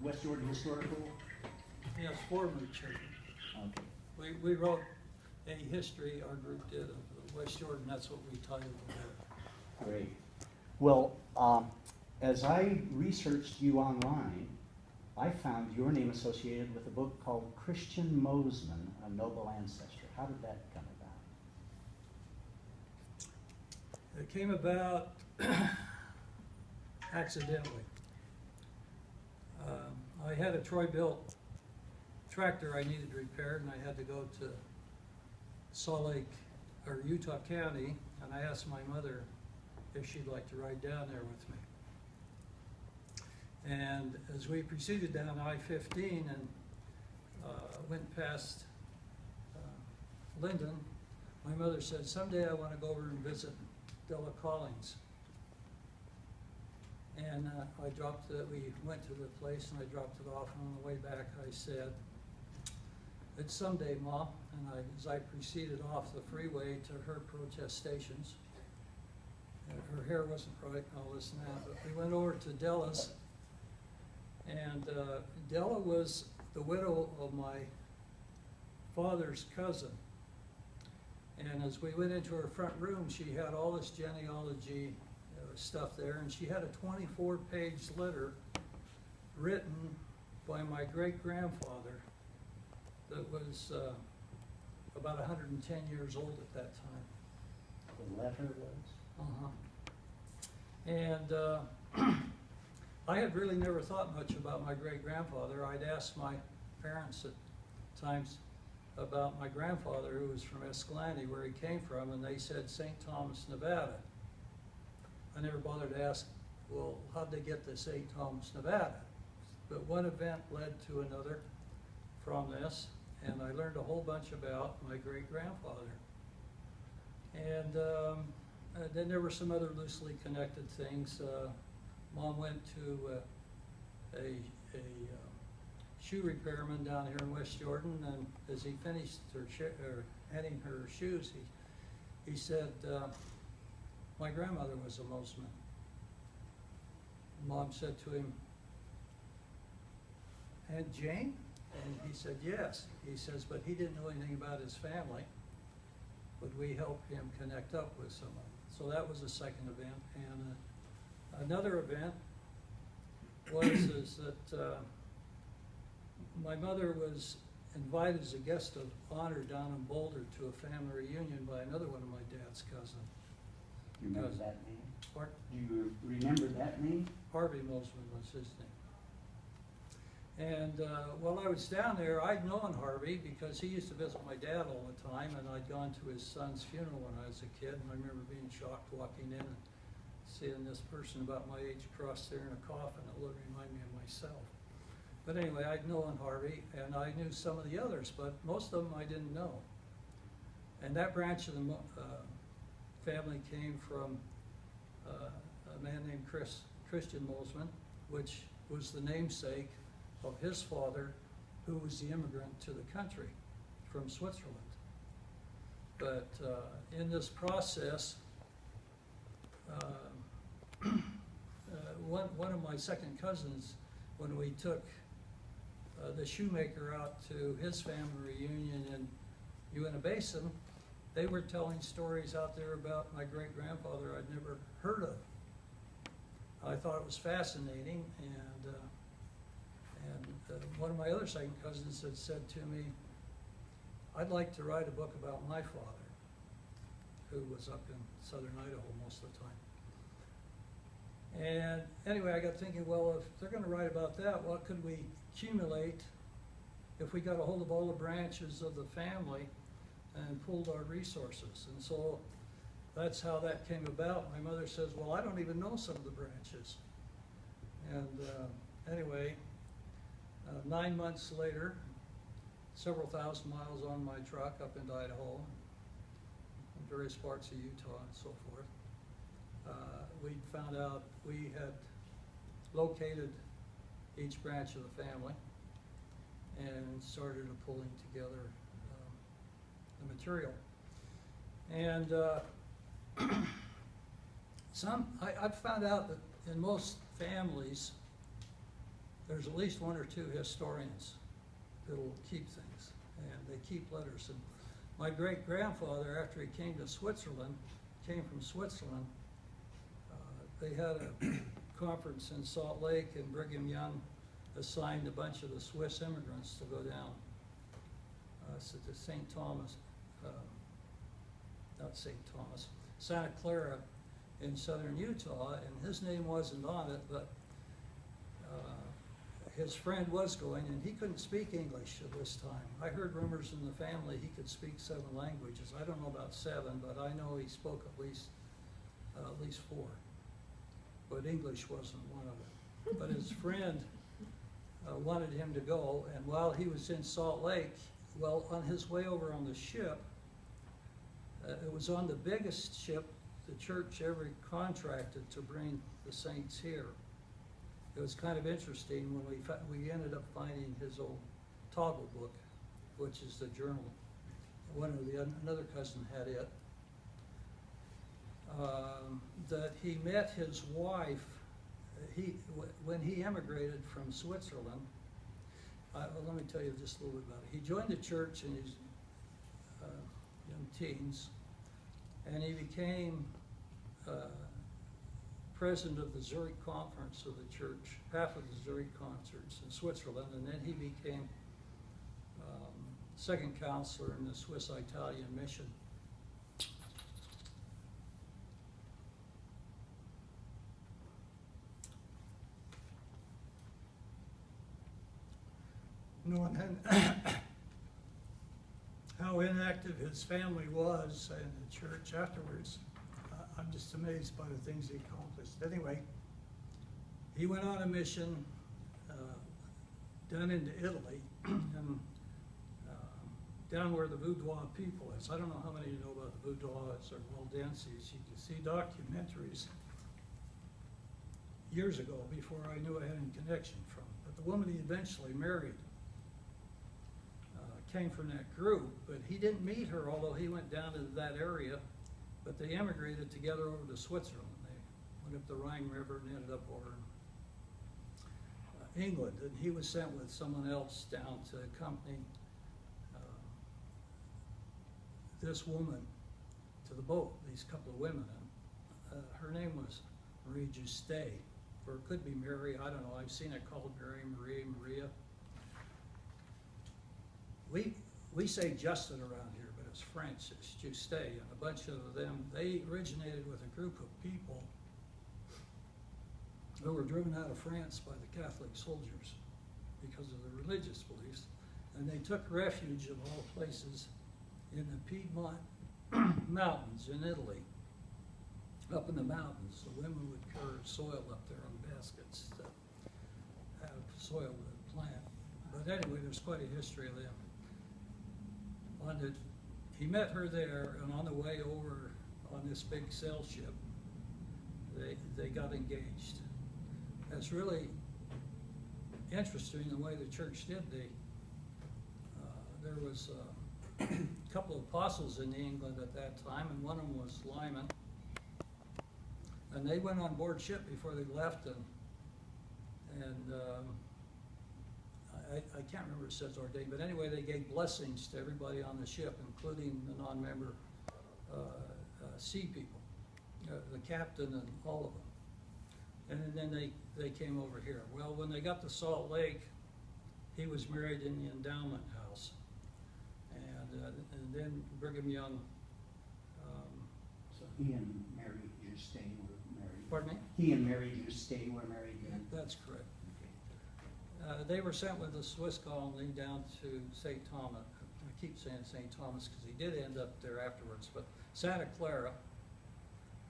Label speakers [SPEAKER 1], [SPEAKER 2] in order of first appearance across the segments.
[SPEAKER 1] West Jordan Historical?
[SPEAKER 2] Yes, former church.
[SPEAKER 1] Okay.
[SPEAKER 2] We wrote a history, our group did, of West Jordan. That's what we titled it.
[SPEAKER 1] Great. Well, as I researched you online, I found your name associated with a book called Christian Moosman, A Noble Ancestor. How did that come about?
[SPEAKER 2] It came about accidentally. I had a Troy-built tractor I needed repaired, and I had to go to Salt Lake, or Utah County, and I asked my mother if she'd like to ride down there with me. And as we proceeded down I-15 and went past Linden, my mother said, someday I want to go over and visit Della Collins. And we went to the place and I dropped it off, and on the way back I said, it's someday, Mom. And as I proceeded off the freeway to her protestations, her hair wasn't right and all this and that, but we went over to Della's, and Della was the widow of my father's cousin. And as we went into her front room, she had all this genealogy stuff there, and she had a 24-page letter written by my great-grandfather that was about 110 years old at that time.
[SPEAKER 1] The letter was?
[SPEAKER 2] And I had really never thought much about my great-grandfather. I'd asked my parents at times about my grandfather, who was from Escalante, where he came from, and they said St. Thomas, Nevada. I never bothered to ask, well, how'd they get to St. Thomas, Nevada? But one event led to another from this, and I learned a whole bunch about my great-grandfather. And then there were some other loosely connected things. Mom went to a shoe repairman down here in West Jordan, and as he finished handing her shoes, he said, my grandmother was a Moosman. Mom said to him, Aunt Jane? And he said, yes. He says, but he didn't know anything about his family. Would we help him connect up with someone? So that was the second event. And another event was that my mother was invited as a guest of honor down in Boulder to a family reunion by another one of my dad's cousins.
[SPEAKER 1] You remember that name?
[SPEAKER 2] Pardon?
[SPEAKER 1] Do you remember that name?
[SPEAKER 2] Harvey Moosman was his name. And while I was down there, I'd known Harvey because he used to visit my dad all the time, and I'd gone to his son's funeral when I was a kid, and I remember being shocked walking in and seeing this person about my age across there in a coffin. It would remind me of myself. But anyway, I'd known Harvey, and I knew some of the others, but most of them I didn't know. And that branch of the family came from a man named Christian Moosman, which was the namesake of his father, who was the immigrant to the country from Switzerland. But in this process, one of my second cousins, when we took the shoemaker out to his family reunion in Uinta Basin, they were telling stories out there about my great-grandfather I'd never heard of. I thought it was fascinating, and one of my other second cousins had said to me, I'd like to write a book about my father, who was up in southern Idaho most of the time. And anyway, I got thinking, well, if they're going to write about that, what could we accumulate if we got a hold of all the branches of the family and pulled our resources? And so that's how that came about. My mother says, well, I don't even know some of the branches. And anyway, 9 months later, several thousand miles on my truck up into Idaho, in various parts of Utah and so forth, we found out we had located each branch of the family and started pulling together the material. And I've found out that in most families, there's at least one or two historians that'll keep things, and they keep letters. And my great-grandfather, after he came from Switzerland, they had a conference in Salt Lake, and Brigham Young assigned a bunch of the Swiss immigrants to go down to St. Thomas, not St. Thomas, Santa Clara in southern Utah, and his name wasn't on it, but his friend was going, and he couldn't speak English at this time. I heard rumors in the family he could speak 7 languages. I don't know about 7, but I know he spoke at least 4. But English wasn't one of them. But his friend wanted him to go, and while he was in Salt Lake, well, on his way over on the ship, it was on the biggest ship the church ever contracted to bring the saints here. It was kind of interesting when we ended up finding his old toggle book, which is the journal. Another cousin had it. That he met his wife. When he emigrated from Switzerland. Well, let me tell you just a little bit about it. He joined the church in his young teens, and he became president of the Zurich conference of the church, half of the Zurich concerts in Switzerland, and then he became second counselor in the Swiss-Italian mission. Knowing how inactive his family was in the church afterwards, I'm just amazed by the things he accomplished. Anyway, he went on a mission down into Italy, and down where the Vaudois people is. I don't know how many of you know about the Vaudois or Waldenses. You can see documentaries years ago before I knew I had any connection from. But the woman he eventually married came from that group, but he didn't meet her, although he went down into that area, but they emigrated together over to Switzerland. They went up the Rhine River and ended up over in England, and he was sent with someone else down to accompany this woman to the boat, these couple of women. Her name was Marie Juste, or it could be Mary, I don't know, I've seen it called Mary, Marie, Maria. We say Justin around here, but it's French, it's Juste, and a bunch of them, they originated with a group of people who were driven out of France by the Catholic soldiers because of their religious beliefs, and they took refuge of all places in the Piedmont mountains in Italy. Up in the mountains, the women would carry soil up there on baskets to have soil to plant. But anyway, there's quite a history of them. He met her there, and on the way over on this big sail ship, they got engaged. That's really interesting the way the church did. There was a couple of apostles in England at that time, and one of them was Lyman. And they went on board ship before they left, and I can't remember if it says ordained, but anyway, they gave blessings to everybody on the ship, including the non-member sea people, the captain and all of them. And then they came over here. Well, when they got to Salt Lake, he was married in the endowment house. And then Brigham Young.
[SPEAKER 1] So he and Mary Juste were married.
[SPEAKER 2] Pardon me?
[SPEAKER 1] He and Mary Juste were married.
[SPEAKER 2] That's correct. They were sent with the Swiss colony down to St. Thomas. I keep saying St. Thomas because he did end up there afterwards, but Santa Clara.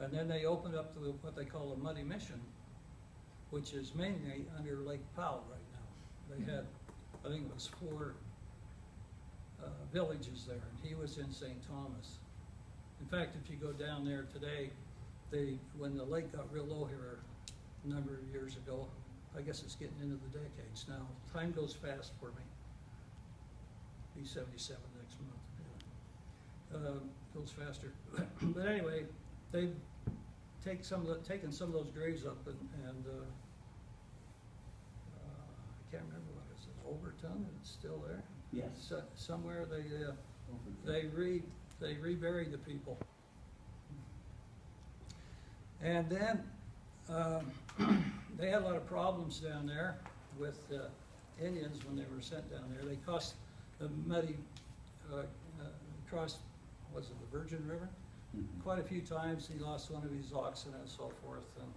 [SPEAKER 2] And then they opened up to what they call a muddy mission, which is mainly under Lake Powell right now. They had, I think it was 4 villages there, and he was in St. Thomas. In fact, if you go down there today, when the lake got real low here a number of years ago, I guess it's getting into the decades now. Time goes fast for me. Be 77 next month. Goes faster. But anyway, they've taken some of those graves up and can't remember what it is, Overton, it's still there?
[SPEAKER 1] Yes.
[SPEAKER 2] So, somewhere
[SPEAKER 1] Overton.
[SPEAKER 2] they reburied the people. And then they had a lot of problems down there with Indians when they were sent down there. They crossed the muddy, crossed, was it the Virgin River?
[SPEAKER 1] Mhm.
[SPEAKER 2] Quite a few times. He lost one of his oxen and so forth. And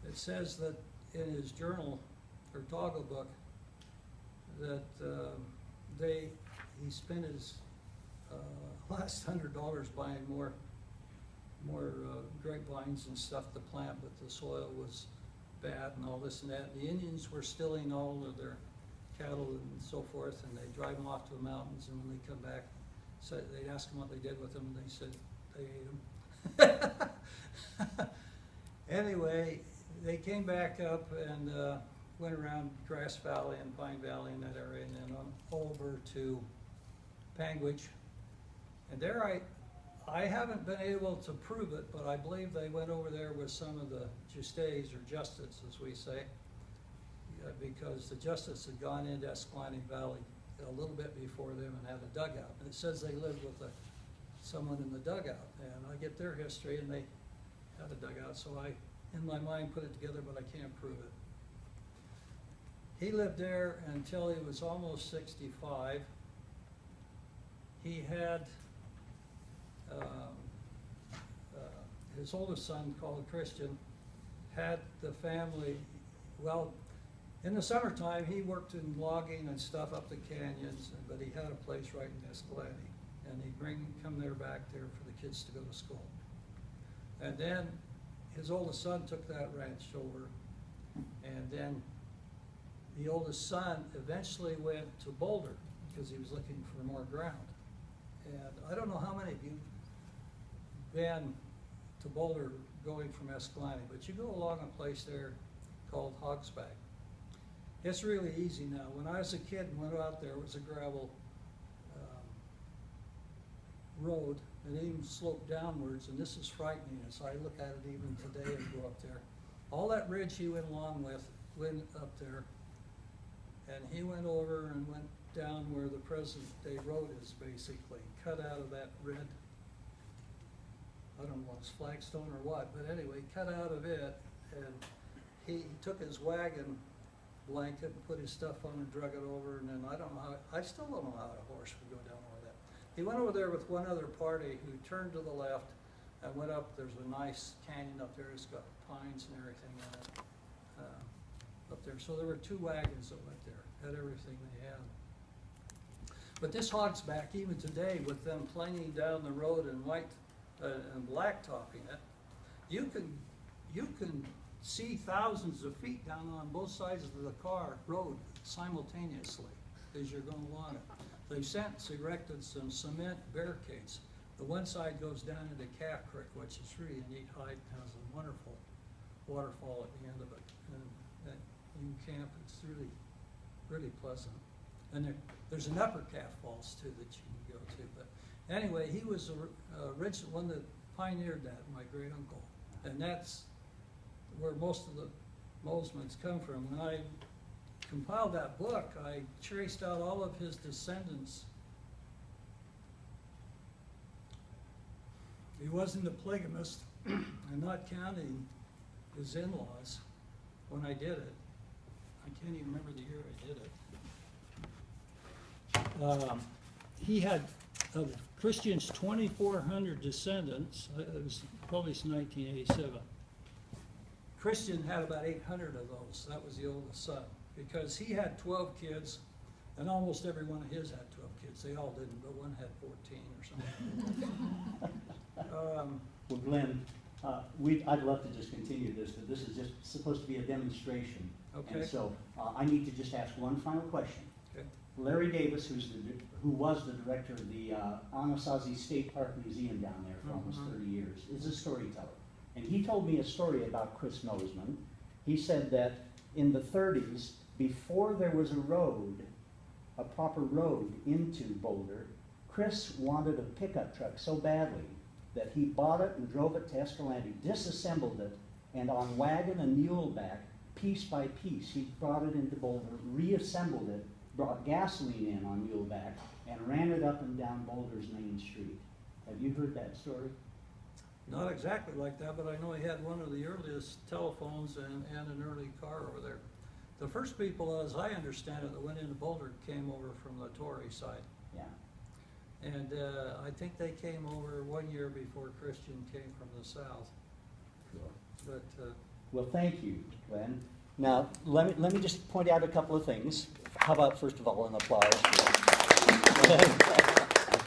[SPEAKER 2] it says that in his journal or toggle book that he spent his last $100 buying more grapevines and stuff to plant, but the soil was bad and all this and that. The Indians were stealing all of their cattle and so forth, and they drive them off to the mountains, and when they come back, so they'd ask them what they did with them, and they said they ate them. Anyway, they came back up and went around Grass Valley and Pine Valley in that area, and then on over to Panguitch. And there I haven't been able to prove it, but I believe they went over there with some of the Justes, or Justice as we say, because the Justice had gone into Escalante Valley a little bit before them and had a dugout. And it says they lived with someone in the dugout, and I get their history, and they had a dugout, so I, in my mind, put it together, but I can't prove it. He lived there until he was almost 65. He had his oldest son, called Christian, had the family, well, in the summertime, he worked in logging and stuff up the canyons, but he had a place right in Escalante, and he'd come there back there for the kids to go to school. And then his oldest son took that ranch over, and then the oldest son eventually went to Boulder because he was looking for more ground. And I don't know how many of you been to Boulder going from Escalante, but you go along a place there called Hogsback. It's really easy now. When I was a kid and went out there, it was a gravel road, and it even sloped downwards, and this is frightening as I look at it even today and go up there. All that ridge he went along with went up there, and he went over and went down where the present day road is, basically cut out of that red, I don't know if it's flagstone or what, but anyway, cut out of it, and he took his wagon blanket and put his stuff on and drug it over, and then I don't know how, I still don't know how a horse would go down over that. He went over there with one other party who turned to the left and went up. There's a nice canyon up there. It's got pines and everything in it up there. So there were two wagons that went there, had everything they had. But this Hogsback, even today, with them planing down the road and white and blacktopping it, you can see thousands of feet down on both sides of the road simultaneously as you're going along it. They've since erected some cement barricades. The one side goes down into Calf Creek, which is really a neat height, and has a wonderful waterfall at the end of it. And you can camp, it's really, really pleasant. And there's an upper Calf Falls too that you can go to. But anyway, he was the original one that pioneered that, my great uncle. And that's where most of the Moosmans come from. When I compiled that book, I traced out all of his descendants. He wasn't a polygamist, and not counting his in-laws when I did it. I can't even remember the year I did it. He had, of Christian's 2,400 descendants, it was published in 1987. Christian had about 800 of those. That was the oldest son, because he had 12 kids, and almost every one of his had 12 kids. They all didn't, but one had 14 or something.
[SPEAKER 1] Well, Glenn, I'd love to just continue this, but this is just supposed to be a demonstration.
[SPEAKER 2] Okay.
[SPEAKER 1] And so I need to just ask one final question.
[SPEAKER 2] Okay.
[SPEAKER 1] Larry Davis, who was the director of the Anasazi State Park Museum down there for almost 30 years, is a storyteller. And he told me a story about Chris Moosman. He said that in the 30s, before there was a road, a proper road into Boulder, Chris wanted a pickup truck so badly that he bought it and drove it to Escalante, disassembled it, and on wagon and mule back, piece by piece. He brought it into Boulder, reassembled it, brought gasoline in on muleback, and ran it up and down Boulder's main street. Have you heard that story?
[SPEAKER 2] Not exactly like that, but I know he had one of the earliest telephones and an early car over there. The first people, as I understand it, that went into Boulder came over from the Tory side.
[SPEAKER 1] Yeah.
[SPEAKER 2] And I think they came over 1 year before Christian came from the south.
[SPEAKER 1] Cool.
[SPEAKER 2] But
[SPEAKER 1] Well, thank you, Glenn. Now, let me just point out a couple of things. How about, first of all, an applause?